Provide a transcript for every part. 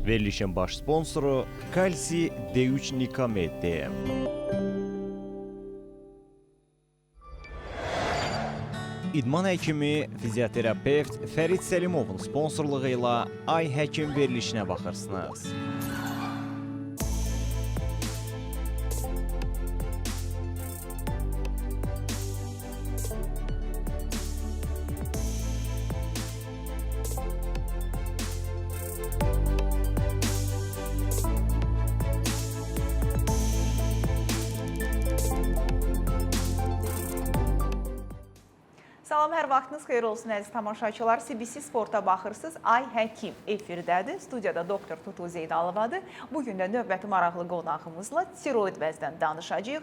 Verilişin baş sponsoru Kalsi D3 Nikamed. İdman həkimi, fizioterapevt Fərid Səlimovun sponsorluğu ilə Ay Həkim verilişinə baxırsınız. Salam, hər vaxtınız xeyir olsun əziz tamaşaçılar. CBC Sporta baxırsınız. Ay Həkim efirdədir. Studiyada doktor Tutu Zeynalovadır. Bugün də növbəti maraqlı qonağımızla tiroid vəzdən danışacağıq.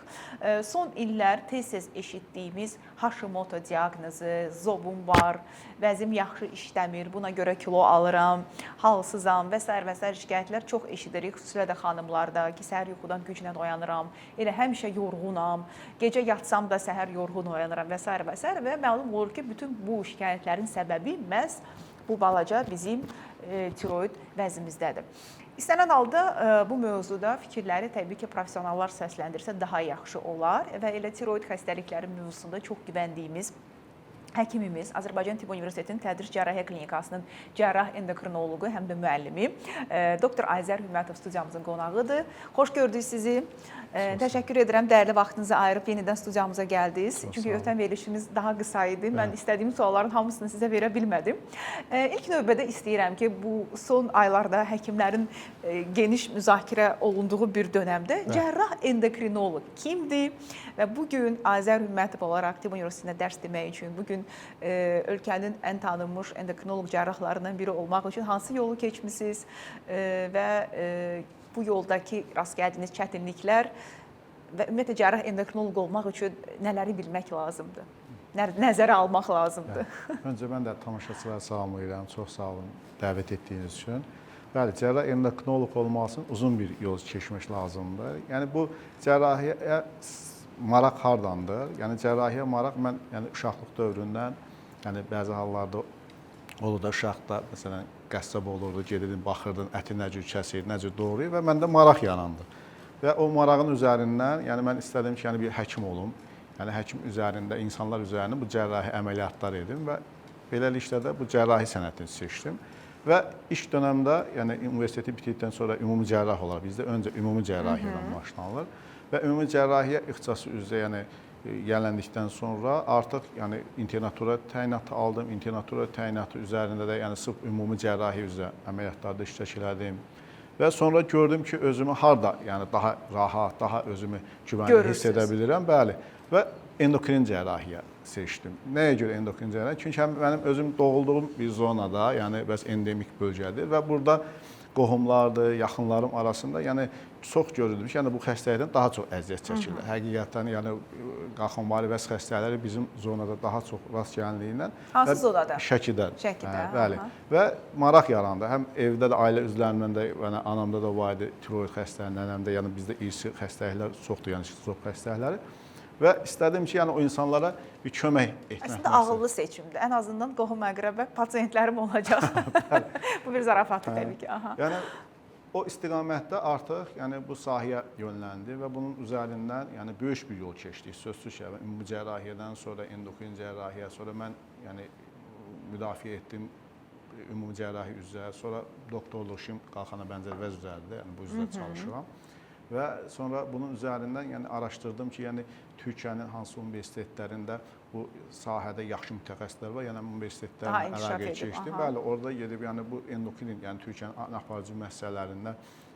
Son illər tez-tez eşitdiyimiz Hashimoto diaqnozu, zobum var, vəzim yaxşı işləmir, buna görə kilo alıram, halsızam və s. şikayətlər çox eşidirik. Xüsusilə də xanımlarda ki, səhər yuxudan güclə oyanıram, elə həmişə yorğunam, gecə yatsam da səhər yorğun oyanıram və s. və məlum olur ki, bütün bu şikayətlərin səbəbi məhz bu balaca bizim tiroid vəzimizdədir. İstənilən halda bu mövzuda fikirləri təbii ki, professionallar səsləndirsə daha yaxşı olar və elə tiroid xəstəlikləri mövzusunda çox güvəndiyimiz həkimimiz, Azərbaycan Tibb Universitetinin Tədris Cərrahiyyə Klinikasının cərrah endokrinoloqu, həm də müəllimi, doktor Azər Hümmətov studiyamızın qonağıdır. Xoş gördük sizi. Təşəkkür edirəm, dəyərli vaxtınızı ayırıb yenidən studiyamıza gəldiniz. Çünki ötən verilişimiz daha qısa idi. Mən istədiyim sualların hamısını sizə verə bilmədim. İlk növbədə istəyirəm ki, bu son aylarda həkimlərin geniş müzakirə olunduğu bir dönəmdə cərrah endokrinoloq kimdir? Və bugün Azər Hümmətov olaraq Tibb Universitetində dərs demək üçün, bugün ölkənin ən tanınmış endokrinoloq cərrahlarından biri olmaq üçün hansı yolu keçmisiniz və bu yoldakı rast gəldiyiniz çətinliklər və ümumiyyətlə cərrah endokrinoloq olmaq üçün nələri bilmək lazımdır? Nəzərə almaq lazımdır? Öncə mən də tamaşaçıları salamlayıram. Çox sağ olun dəvət etdiyiniz üçün. Bəli, cərrah endokrinoloq olmaq üçün uzun bir yol keçmək lazımdır. Yəni bu cərrahiyyəyə maraq hardandır? Yəni cərrahiyyə maraq mən uşaqlıq dövründən, bəzi hallarda olur da uşaqda məsələn qəssab olurdu, gedirdin, baxırdın, əti nə cür kəsir, nə cür doğrayır və məndə maraq yarandı. Və o marağın üzərindən, mən istədim ki, bir həkim olum. Həkim üzərində, insanlar üzərində bu cərrahi əməliyyatlar edim və beləliklə də bu cərrahi sənətini seçdim. Və ilk dönəmdə, universiteti bitirdikdən sonra ümumi cərrah olaraq, bizdə öncə ümumi cərrahiyyə ilə başlanılır və ümumi cərrahiyyə ixtisası üzrə, yələndikdən sonra artıq internatura təyinatı aldım. İnternatura təyinatı üzərində də sırf ümumi cərrahi üzrə əməliyyatlarda iştirak elədim. Və sonra gördüm ki, özümü harda daha rahat, daha özümü güvənli hiss edə bilirəm. Bəli. Və endokrin cərrahiyyə seçdim. Nəyə görə endokrin cərrahiyyə? Çünki mənim özüm doğulduğum bir zonada, bəs endemik bölgədir və burada qohumlardır, yaxınlarım arasında, çox görüldüm ki, bu xəstəlikdən daha çox əziyyət çəkirlər. Həqiqətən, qalxanvari vəz xəstələri bizim zonada daha çox rast gəlinliyindən. Hansı zonada? Şəkidə. Şəkidə. Bəli. Və maraq yarandı. Həm evdə də, ailə üzvlərindən də, anamda da var idi tiroid xəstəliyi, nənəmdə, bizdə irsi xəstəliklər çoxdur, şizofren xəstəlikləri. Və istədim ki, o insanlara bir kömək etmək. Əslində ağıllı seçimdir. Ən azından qohum-əqrəbə pasiyentlərim olacaq. Bu bir zarafatdır təbii ki. O istiqamətdə artıq bu sahəyə yönləndi və bunun üzərindən böyük bir yol keçdik. Sözsüz ki, ümumi cərrahiyyədən sonra endokrin cərrahiyyə, sonra mən müdafiə etdim ümumi cərrahi üzrə, sonra doktorluq işim qalxana bənzər vəz üzəridir, bu üzrə çalışıram. Və sonra bunun üzərindən araşdırdım ki, Türkiyənin hansı universitetlərində bu sahədə yaxşı mütəxəssislər var, universitetlərlə əlaqə keçdim. Bəli, orada gedib bu endokrin, Türkiyənin ən aparıcı müəssisələrində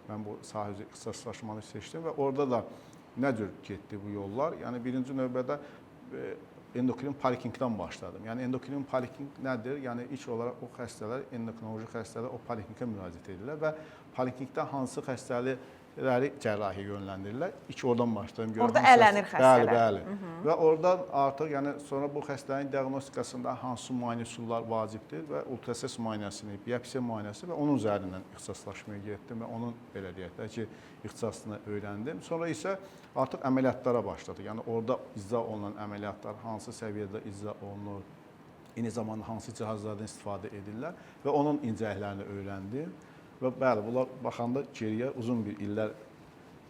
mən bu sahə üzrə ixtisaslaşmanı seçdim və orada da nə cür getdi bu yollar? Birinci növbədə endokrin poliklinikdən başladım. Endokrin poliklinik nədir? İlk olaraq o xəstələr, endokrinoloji xəstələr o poliklinikə müraciət edirlər və poliklinikdə hansı xəstəlikləri cərrahi yönləndirirlər. İlk oradan başladım. Orada ələnir xəstələr. Bəli. Və oradan artıq sonra bu xəstəliyin diaqnostikasında hansı müayinə üsullar vacibdir və ultrasəs müayinəsini, biopsiya müayinəsi və onun üzərindən ixtisaslaşmaya getdim və onun belə deyək də ki, ixtisasını öyrəndim. Sonra isə artıq əməliyyatlara başladı. Orada icra olunan əməliyyatlar hansı səviyyədə icra olunur, eyni zamanda hansı cihazlardan istifadə edirlər və onun incəliklərini öyrəndim. və bəli, bunlar baxanda geriyə uzun bir illər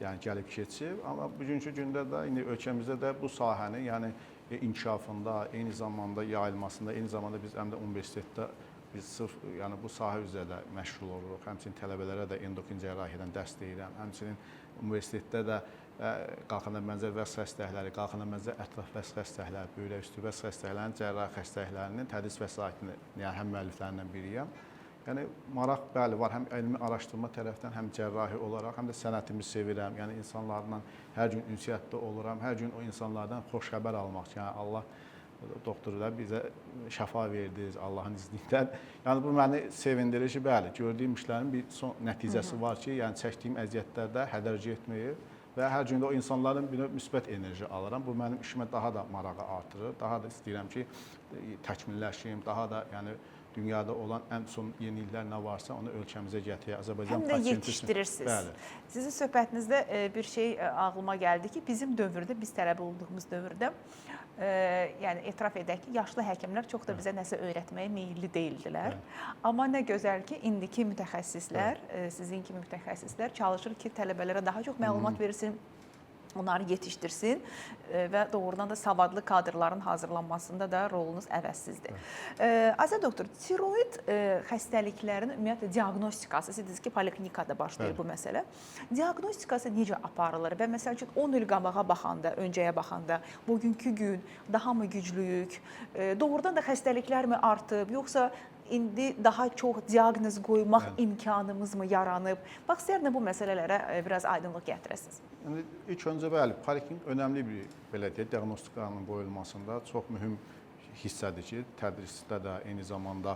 yəni gəlib keçib, amma bugünkü gündə də indi ölkəmizdə də bu sahənin yəni inkişafında, eyni zamanda yayılmasında, eyni zamanda biz həm də universitetdə biz sırf yəni bu sahə üzrə də məşğul oluruq. Həmçinin tələbələrə də endokrin cərrahiyyədən dərs deyirəm. Həmçinin universitetdə də qalxana bənzər vəzn xəstəlikləri, qalxana bənzər ətraf vəzn xəstəlikləri, böyrək üstü vəzn xəstəliklərinin cərrahi xəstəliklərinin tədris vəsaitini yəni həm müəlliflərindən biriyəm. Yəni maraq bəli var, həm elmi araşdırma tərəfdən, həm cərrahi olaraq, həm də sənətimi sevirəm. Yəni insanlarla hər gün ünsiyyətdə oluram, hər gün o insanlardan xoş xəbər almaq. Yəni Allah doktorlar bizə şəfa verdiniz Allahın izni ilə. Yəni bu məni sevindirir ki, bəli, gördüyüm işlərin bir son nəticəsi var ki, yəni çəkdiyim əziyyətlərdə hədərc etməyib və hər gün də o insanların bir müsbət enerji alıram. Bu mənim işimə daha da marağı artırır. Daha da istəyirəm ki, təkmilləşim, daha da yəni dünyada olan ən son yeniliklər nə varsa onu ölkəmizə gətirək. Azərbaycan həm də yetişdirirsiniz. Bəli. Sizin söhbətinizdə bir şey ağlıma gəldi ki, bizim dövrdə, biz tələbə olduğumuz dövrdə yəni etiraf edək ki, yaşlı həkimlər çox da bizə nəsə öyrətməyə meyilli deyildilər. Amma nə gözəl ki, indiki mütəxəssislər, sizin kimi mütəxəssislər çalışır ki, tələbələrə daha çox məlumat verilsin, onları yetişdirsin və doğrudan da savadlı kadrların hazırlanmasında da rolunuz əvəzsizdir. Azad doktor, tiroid xəstəliklərinin ümumiyyətlə diaqnostikası, siz dediniz ki, poliklinikada başlayır bu məsələ. Diaqnostikası necə aparılır və məsəl üçün 10 il qabağa baxanda, öncəyə baxanda, bugünkü gün daha mı güclüyük? Doğrudan da xəstəliklər mi artıb, yoxsa indi daha çox diaqnoz qoymaq imkanımız mı yaranıb? Bax, istəyərdim bu məsələlərə biraz aydınlıq gətirəsiniz. Yəni ilk öncə bəli, poliklinik önəmli bir belə deyək, diaqnostikanın qoyulmasında çox mühüm hissədir ki, tədrisdə də, eyni zamanda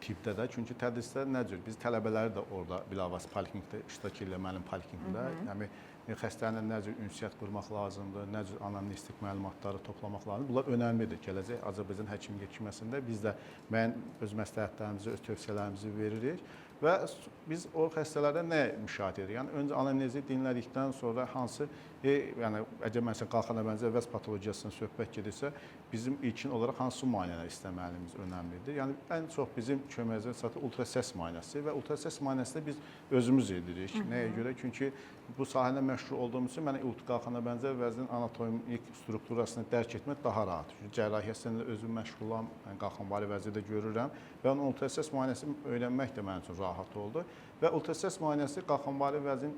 tibbdə də. Çünki tədrisdə nə cür? Biz tələbələri də orada bilavasitə poliklinikdə iştirak eləməli poliklinikdə. Yəni xəstələrlə nə cür ünsiyyət qurmaq lazımdır, nə cür anamnestik məlumatları toplamaq lazımdır. Bunlar önəmlidir. Gələcək Azərbaycan həkim yetişməsində biz də müəyyən öz məsləhətlərimizi, öz tövsiyələrimizi veririk. Və biz o xəstələrdə nə müşahidə edirik? Yəni öncə anamnezi dinlədikdən sonra hansı, yəni əgər məsələn qalxana bənzər vəzn patologiyasından söhbət gedirsə, bizim ilkin olaraq hansı müayinələr istəməliyimiz önəmlidir. Yəni ən çox bizim köməyimizə çatan ultrasəs müayinəsi və ultrasəs müayinəsində biz özümüz edirik. Nəyə görə? Çünki bu sahədə məşğul olduğumuz üçün mənə qalxana bənzər vəznin anatomik strukturasını dərk etmək daha rahat. Çünki cərrahiyyəsində özüm məşğulam, yəni qalxanvari vəziyyətdə görürəm və onun ultrasəs müayinəsini öyrənmək də mənim üçün rahat oldu. Və ultrasəs müayinəsi qalxanvari vəzin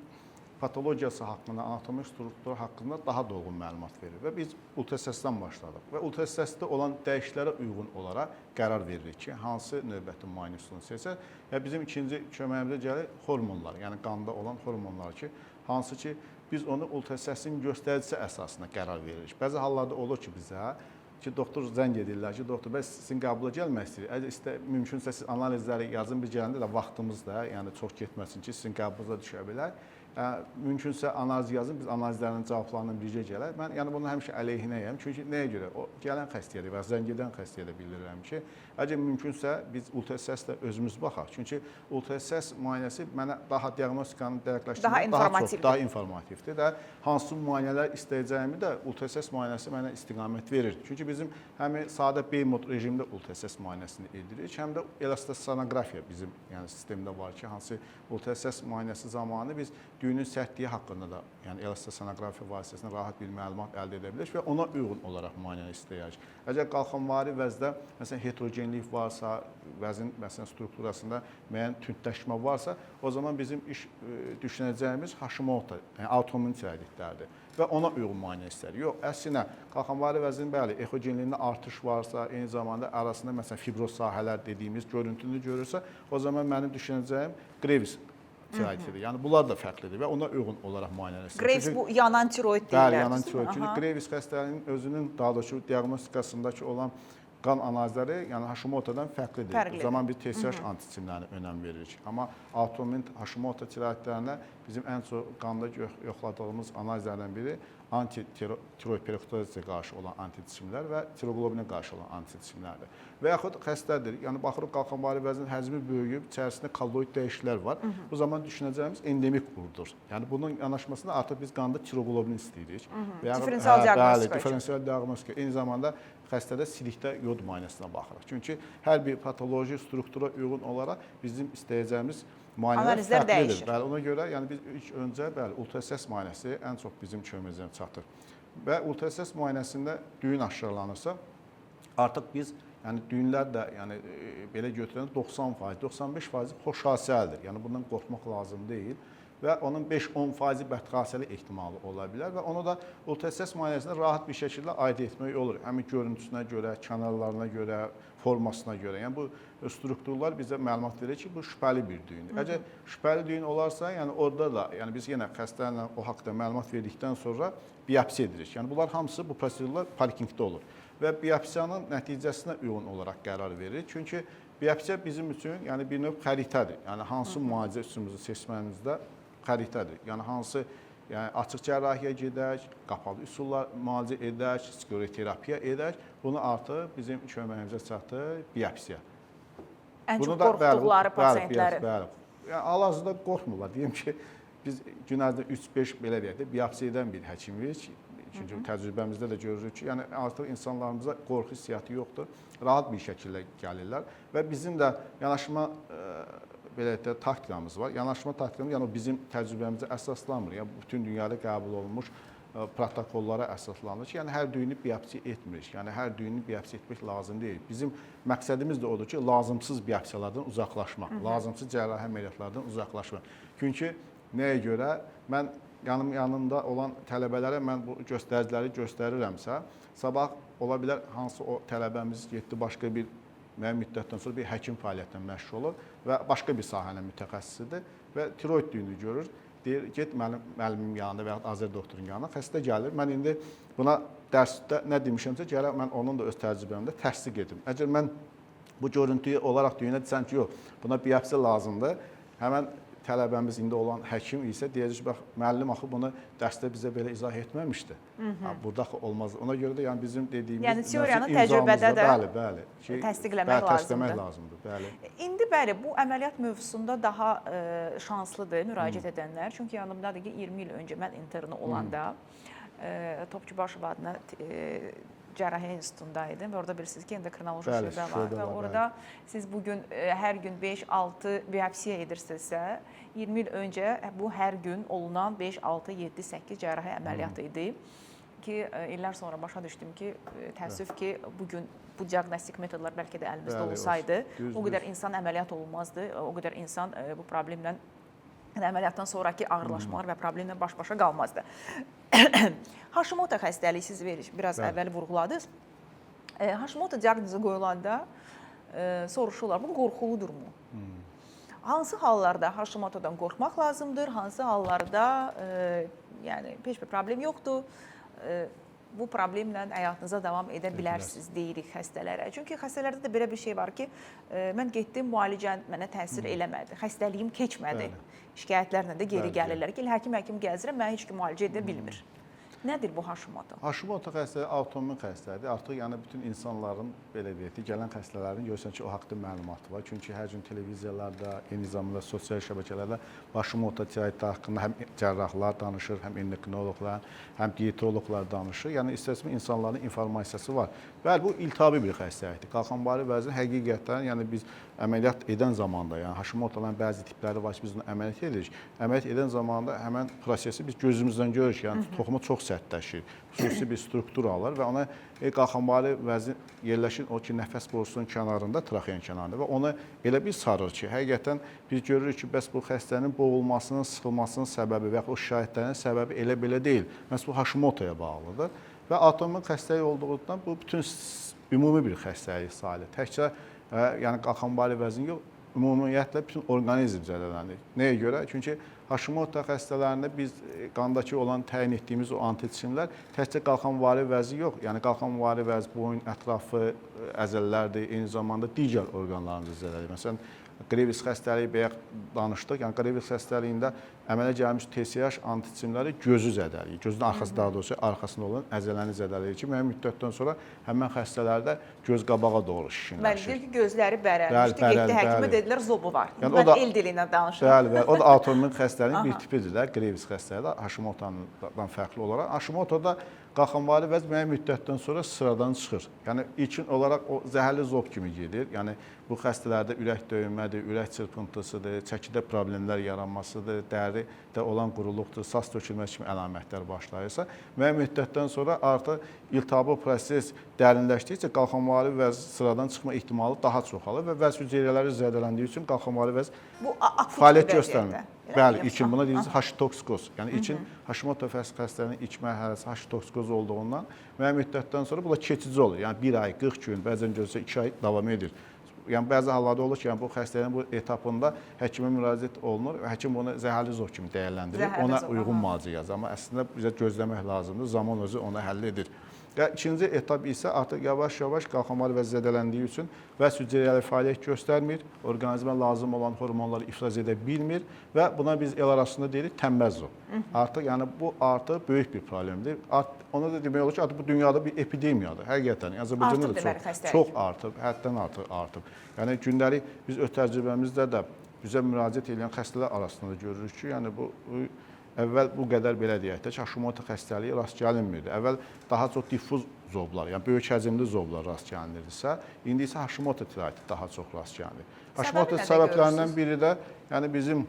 patologiyası haqqında, anatomik strukturu haqqında daha dolğun məlumat verir və biz ultrasəsdən başladıq və ultrasəsdə olan dəyişikliklərə uyğun olaraq qərar veririk ki, hansı növbəti müayinə üsulunu seçək və bizim ikinci köməyimizə gəlir hormonlar, yəni qanda olan hormonlar ki, hansı ki biz onu ultrasəsin göstəricisi əsasında qərar veririk. Bəzi hallarda olur ki bizə ki, doktor zəng edirlər ki, doktor, bəs sizin qəbula gəlmək istəyir. Əgər mümkünsə siz analizləri yazın, bir gələndə də vaxtımız da, yəni çox getməsin ki, sizin qəbulunuza düşə bilər. Mümkünsə analiz yazın, biz analizlərin cavablarını birgə gələr. Mən yəni bunu həmişə əleyhinəyəm. Çünki nəyə görə? O gələn xəstəyə və zəng edən xəstəyə də bildirirəm ki, əgər mümkünsə biz ultrasəslə özümüz baxaq. Çünki ultrasəs müayinəsi mənə daha diaqnostikanı dəqiqləşdirmək daha informativdir və hansı müayinələr istəyəcəyimi də ultrasəs müayinəsi mənə istiqamət verir. Çünki bizim həm sadə B-mod rejimdə ultrasəs müayinəsini edirik, həm də elastosonografiya bizim yəni sistemdə var ki, hansı ultrasəs müayinəsi zamanı biz düyünün sərtliyi haqqında da, yəni elastosonografiya vasitəsilə rahat bir məlumat əldə edə bilərik və ona uyğun olaraq müayinə istəyək. Əgər qalxanvari vəzdə məsələn heterogenlik varsa, vəzin məsələn strukturasında müəyyən tündləşmə varsa, o zaman bizim iş düşünəcəyimiz Hashimoto, yəni autoimmun tiroiditlərdir və ona uyğun müayinə istəyirik. Yox, əksinə qalxanvari vəzin bəli, exogenliyində artış varsa, eyni zamanda arasında məsələn fibroz sahələr dediyimiz görüntünü görürsə, o zaman mənim düşünəcəyim Graves tiroididir. Yəni bunlar da fərqlidir və ona uyğun olaraq müayinələr istəyirik. Graves bu yanan tiroid deyirlər. Bəli, yanan tiroid. Çünki Graves xəstəliyinin özünün daha doğrusu diaqnostikasındakı olan qan analizləri, yəni Hashimoto'dan fərqlidir. O zaman biz TSH antitsimlərinə önəm veririk. Amma autoimmun Hashimoto tiroidlərinə bizim ən çox qanda yoxladığımız analizlərdən biri antitiroid perioktozisə qarşı olan antitsimlər və tiroglobinə qarşı olan antitsimlərdir. Və yaxud xəstədir, yəni baxırıq qalxanvari vəzin həcmi böyüyüb, içərisində kolloid dəyişikliklər var. Bu zaman düşünəcəyimiz endemik qurdur. Yəni bunun yanaşmasında artıq biz qanda tiroglobin istəyirik. Diferensial diaqnostika. Bəli, diferensial diaqnostika. Eyni zamanda xəstədə silikdə yod müayinəsinə baxırıq. Çünki hər bir patoloji struktura uyğun olaraq bizim istəyəcəyimiz müayinələr Analizlər fərqlidir. dəyişir. Bəli, ona görə yəni biz ilk öncə ultrasəs müayinəsi ən çox bizim köməyimizə çatır. Və ultrasəs müayinəsində düyün aşkarlanırsa, artıq biz yəni düyünlər də yəni belə götürəndə 90%, 95% xoşxassəlidir. Yəni bundan qorxmaq lazım deyil və onun 5-10% bədxassəli ehtimalı ola bilər və onu da ultrasəs müayinəsində rahat bir şəkildə aid etmək olur. Həmin görüntüsünə görə, kənarlarına görə, formasına görə. Yəni bu strukturlar bizə məlumat verir ki, bu şübhəli bir düyündür. Əgər şübhəli düyün olarsa, yəni orada da, yəni biz yenə xəstələrlə o haqqda məlumat verdikdən sonra biopsiya edirik. Yəni bunlar hamısı bu prosedurlar parkinqdə olur və biopsiyanın nəticəsinə uyğun olaraq qərar verir. Çünki biopsiya bizim üçün yəni bir növ xəritədir. Yəni hansı müalicə üsulumuzu seçməyimizdə xəritədir. Yəni hansı açıq cərrahiyyəyə gedək, qapalı üsullar müalicə edək, skleroterapiya edək. Bunu artıq bizim köməyimizə çatır biopsiya. Ən çox qorxduqları pasientlərin. Bəli. Yəni hal-hazırda qorxmurlar. Deyim ki, biz gün ərzində 3-5 belə deyək də biopsiya edən bir həkimik. Çünki təcrübəmizdə də görürük ki, yəni artıq insanlarımıza qorxu hissiyatı yoxdur. Rahat bir şəkildə gəlirlər və bizim də yanaşma belə də taktikamız var. Yanaşma taktikamız yəni o bizim təcrübəmizə əsaslanmır. Yəni bütün dünyada qəbul olunmuş protokollara əsaslanır ki, yəni hər düyünü biopsiya etmirik. Yəni hər düyünü biopsiya etmək lazım deyil. Bizim məqsədimiz də odur ki, lazımsız biopsiyalardan uzaqlaşmaq, lazımsız cərrahi əməliyyatlardan uzaqlaşmaq. Çünki nəyə görə mən yanımda olan tələbələrə mən bu göstəriciləri göstərirəmsə, sabah ola bilər hansı o tələbəmiz getdi başqa bir müəyyən müddətdən sonra bir həkim fəaliyyətinə məşğul olur və başqa bir sahənin mütəxəssisidir və tiroid düyünü görür. Deyir, get müəllimim yanında və ya Azər doktorun yanına, xəstə gəlir. Mən indi buna dərsdə nə demişəmsə, gərək mən onun da öz təcrübəmdə təsdiq edim. Əgər mən bu görüntüyü olaraq düyünə desəm ki, yox, buna biopsiya lazımdır, həmən tələbəmiz indi olan həkim isə deyəcək ki, bax, müəllim axı bunu dərsdə bizə belə izah etməmişdi. Burada axı olmaz. Ona görə də yəni bizim dediyimiz yəni teoriyanı təcrübədə də təsdiqləmək lazımdır. Bəli. İndi bəli, bu əməliyyat mövzusunda daha şanslıdır müraciət edənlər. Çünki yanımdadır ki, 20 il öncə mən interni olanda Topçubaşov adına Cərrahiyyə İnstitutunda idim və orada bilirsiniz ki, endokrinoloji şöbə var və orada siz bugün hər gün 5-6 biopsiya edirsinizsə, 20 il öncə bu hər gün olunan 5, 6, 7, 8 cərrahi əməliyyat idi ki, illər sonra başa düşdüm ki, təəssüf ki, bugün bu diaqnostik metodlar bəlkə də əlimizdə olsaydı, o qədər insan əməliyyat olmazdı, o qədər insan bu problemlə əməliyyatdan sonraki ağırlaşmalar və problemlə baş-başa qalmazdı. Hashimoto xəstəliyi siz biraz əvvəl vurğuladınız. Hashimoto diaqnozu qoyulanda soruşurlar, bu qorxuludurmu? Hansı hallarda Hashimotodan qorxmaq lazımdır? Hansı hallarda yəni heç bir problem yoxdur? Bu problemlə həyatınıza davam edə bilərsiniz deyirik xəstələrə. Çünki xəstələrdə də belə bir şey var ki, mən getdim, müalicən mənə təsir eləmədi, xəstəliyim keçmədi. Şikayətlərlə də geri gəlirlər ki, həkim gəzirəm, mən heç kim müalicə edə bilmir. Nədir bu Hashimoto? Hashimoto xəstəliyi avtoimmun xəstəlidir. Artıq yəni bütün insanların belə deyək, gələn xəstələrin görürsən ki, o haqqda məlumatı var. Çünki hər gün televiziyalarda, eyni zamanda sosial şəbəkələrdə Hashimoto tiroidi haqqında həm cərrahlar danışır, həm endokrinoloqlar, həm diyetoloqlar danışır. Yəni istəsəmi insanların informasiyası var. Bəli, bu iltihabi bir xəstəlikdir. Qalxanvari vəzin həqiqətən, yəni biz əməliyyat edən zamanda, yəni Hashimoto'ların bəzi tipləri var ki, biz bunu əməliyyat edirik. Əməliyyat edən zamanda həmən prosesi biz gözümüzdən görürük, yəni toxumu çox sərtləşir, xüsusi bir struktur alır və ona qalxanvari vəzin yerləşir o ki, nəfəs borusunun kənarında, traxeyan kənarında və ona elə bir sarır ki, həqiqətən biz görürük ki, bəs bu xəstənin boğulmasının, sıxılmasının səbəbi və o şikayətlərin səbəbi elə belə deyil. Məhz bu Hashimoto'ya bağlıdır və avtoimmun xəstəlik olduğundan bu bütün ümumi bir xəstəlik sayılır. Təkcə yəni qalxanvari vəzin yox, ümumiyyətlə bütün orqanizm zədələnir. Nəyə görə? Çünki Hashimoto xəstələrində biz qandakı olan təyin etdiyimiz o anticismlər təkcə qalxanvari vəzi yox, yəni qalxanvari vəzi boyun ətrafı əzələlərdir, eyni zamanda digər orqanlarımızı zədələyir. Məsələn, Greves xəstəliyi bayaq danışdıq. Yəni Greves xəstəliyində əmələ gəlmiş TSH anticismləri gözü zədələyir. Gözün arxası daha doğrusu arxasında olan əzələni zədələyir ki, müəyyən müddətdən sonra həmin xəstələrdə göz qabağa doğru Mən şişinləşir. deyir ki, gözləri bərəlmişdi, Bəli, getdi bəli, həkimə bəli. dedilər zobu var. Yəni o Mən da- el dilindən danışıram. Bəli, bəli. O da avtoimmun xəstəliyin bir tipidir də, Graves xəstəliyi, Hashimoto'dan fərqli olaraq. Hashimoto'da qalxanvari vəz müəyyən müddətdən sonra sıradan çıxır. Yəni ilkin olaraq o zəhərli zob kimi gedir. Yəni bu xəstələrdə ürək döyünmədir, ürək çırpıntısıdır, çəkidə problemlər yaranmasıdır, dəridə olan quruluqdur, sas tökülməsi kimi əlamətlər başlayırsa, müəyyən müddətdən sonra artıq iltihabı proses dərinləşdikcə qalxanvari vəz sıradan çıxma ehtimalı daha çoxalır və vəz hüceyrələri zədələndiyi üçün qalxanvari vəz Bu akut fəaliyyət bir göstərmir. vəziyyətdə. Bəli, ilkin buna deyirik Hashimotoksikoz. Yəni ilkin Hashimoto xəstəliyinin ilk mərhələsi Hashimotoksikoz olduğundan müəyyən müddətdən sonra bu da keçici olur. Yəni 1 ay, 40 gün, bəzən gözsə 2 ay davam edir. Yəni bəzi hallarda olur ki, yəni bu xəstəliyin bu etapında həkimə müraciət olunur və həkim bunu zəhərli zob kimi dəyərləndirir. Zəhərli Ona zob, uyğun müalicə yazır. Amma əslində bizə gözləmək lazımdır. Zaman özü onu həll edir. Və ikinci etap isə artıq yavaş-yavaş qalxanvari vəz zədələndiyi üçün vəz hüceyrələri fəaliyyət göstərmir, orqanizmə lazım olan hormonları ifraz edə bilmir və buna biz el arasında deyirik tənbəl zob. Artıq yəni bu artıq böyük bir problemdir. Ona da demək olur ki, artıq bu dünyada bir epidemiyadır. Həqiqətən Azərbaycanda da çox artıb, həddən artıq artıb. Yəni gündəlik biz öz təcrübəmizdə də bizə müraciət edən xəstələr arasında da görürük ki, yəni bu əvvəl bu qədər belə deyək də Hashimoto xəstəliyi rast gəlinmirdi. Əvvəl daha çox difuz zoblar, yəni böyük həcmli zoblar rast gəlinirdisə, indi isə Hashimoto tiroidi daha çox rast gəlinir. Hashimoto səbəblərindən biri də yəni bizim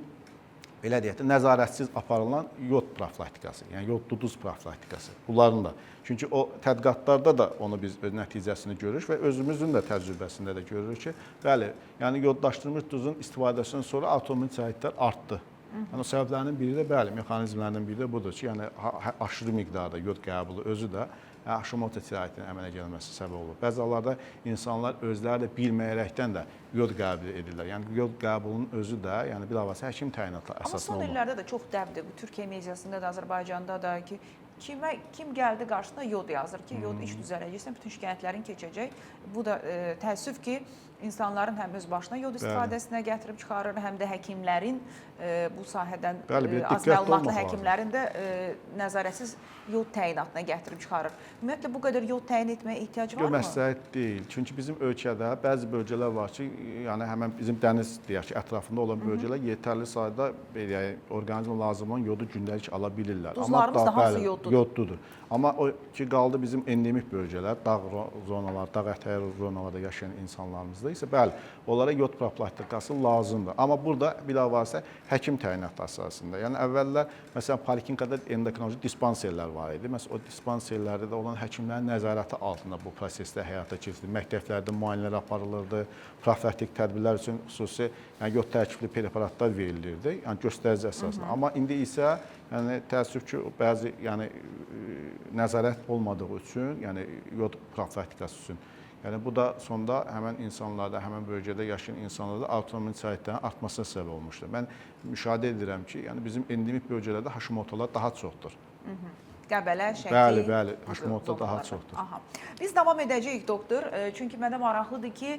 belə deyək də nəzarətsiz aparılan yod profilaktikası, yəni yod duduz profilaktikası. Bunların da. Çünki o tədqiqatlarda da onu biz öz nəticəsini görürük və özümüzün də təcrübəsində də görürük ki, bəli, yəni yodlaşdırılmış duzun istifadəsindən sonra avtoimmun tiroidlər artdı. Yəni o səbəblərinin biri də bəli, mexanizmlərdən biri də budur ki, yəni aşırı miqdarda yod qəbulu özü də Hashimoto tiroidinin əmələ gəlməsi səbəb olur. Bəzi hallarda insanlar özləri də bilməyərəkdən də yod qəbul edirlər. Yəni yod qəbulunun özü də, yəni bilavasitə həkim təyinatı əsasında olmalı. Amma son illərdə də çox dəbdir bu Türkiyə mediasında da, Azərbaycanda da ki, kim gəldi qarşısına yod yazır ki, yod iş düzələcəksən, bütün şikayətlərin keçəcək. Bu da təəssüf ki, insanların həm öz başına yod istifadəsinə gətirib çıxarır, həm də həkimlərin bu sahədən az məlumatlı həkimlərin də nəzarətsiz yod təyinatına gətirib çıxarır. Ümumiyyətlə bu qədər yod təyin etməyə ehtiyac varmı? Yox, məsləhət deyil. Çünki bizim ölkədə bəzi bölgələr var ki, yəni həmin bizim dəniz deyək ki, ətrafında olan bölgələr yetərli sayda belə orqanizmə lazım olan yodu gündəlik ala bilirlər. Duzlarımız da hansı yoddur? Yoddudur. Amma o ki qaldı bizim endemik bölgələr, dağ zonalar, dağ ətəyi zonalarda yaşayan insanlarımızda isə bəli, onlara yod profilaktikası lazımdır. Amma burada bilavasitə həkim təyinatı əsasında. Yəni əvvəllər məsələn poliklinikada endokrinoloji dispanserlər var idi. Məsələn o dispanserlərdə də olan həkimlərin nəzarəti altında bu proseslər həyata keçirildi. Məktəblərdə müayinələr aparılırdı, profilaktik tədbirlər üçün xüsusi yəni yod tərkibli preparatlar verilirdi. Yəni göstərici əsasında. Amma indi isə yəni təəssüf ki, bəzi yəni nəzarət olmadığı üçün, yəni yod profilaktikası üçün. Yəni bu da sonda həmin insanlarda, həmin bölgədə yaşayan insanlarda avtoimmun tiroidlərin artmasına səbəb olmuşdur. Mən müşahidə edirəm ki, yəni bizim endemik bölgələrdə Hashimotolar daha çoxdur. Qəbələ, Şəki. Bəli, Hashimoto daha çoxdur. Aha. Biz davam edəcəyik doktor. Çünki mənə maraqlıdır ki,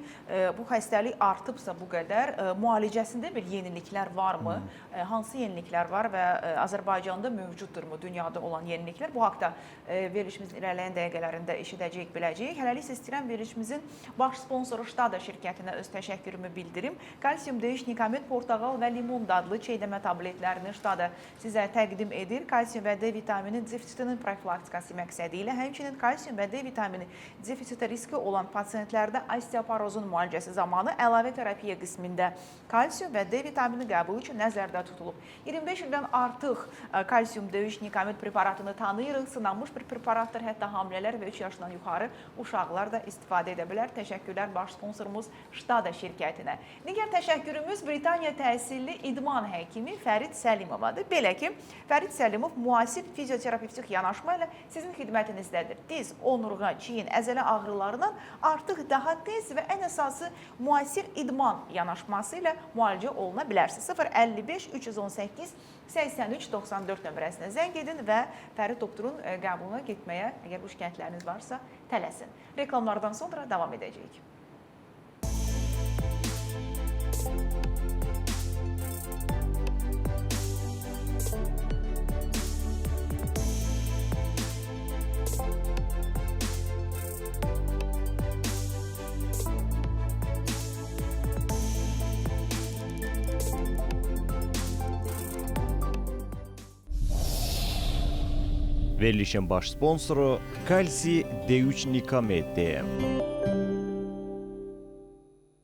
bu xəstəlik artıbsa bu qədər, müalicəsində bir yeniliklər varmı? Hansı yeniliklər var və Azərbaycanda mövcuddurmu dünyada olan yeniliklər? Bu haqda verilişimizin irəliləyən dəqiqələrində eşidəcəyik, biləcəyik. Hələlik istəyirəm verilişimizin baş sponsoru Ştada şirkətinə öz təşəkkürümü bildirim. Kalsium D3, Nikamet, portağal və limon dadlı çeydəmə tabletlərini Ştada sizə təqdim edir. Kalsium və D vitamini defisitinin profilaktikası məqsədi ilə, həmçinin kalsium və D vitamini defisiti riski olan pasientlərdə osteoporozun müalicəsi zamanı əlavə terapiya qismində kalsium və D vitamini qəbulu üçün nəzərdə tutulub. 25 ildən artıq kalsium D3 Nikamet preparatını tanıyırıq. Sınanmış bir preparatdır, hətta hamilələr və 3 yaşından yuxarı uşaqlar da istifadə edə bilər. Təşəkkürlər baş sponsorumuz Ştada şirkətinə. Digər təşəkkürümüz Britaniya təhsilli idman həkimi Fərid Səlimovadır. Belə ki, Fərid Səlimov müasir fizioterapevtik yanaşma ilə sizin xidmətinizdədir. Diz, onurğa, çiyin, əzələ ağrılarından artıq daha tez və ən əsası müasir idman yanaşması ilə müalicə oluna bilərsiniz. 055 318 83 94 nömrəsinə zəng edin və Fərid doktorun qəbuluna getməyə, əgər bu şikayətləriniz varsa, tələsin. Reklamlardan sonra davam edəcəyik. Verilişin baş sponsoru Kalsi D3 Nikamed DM.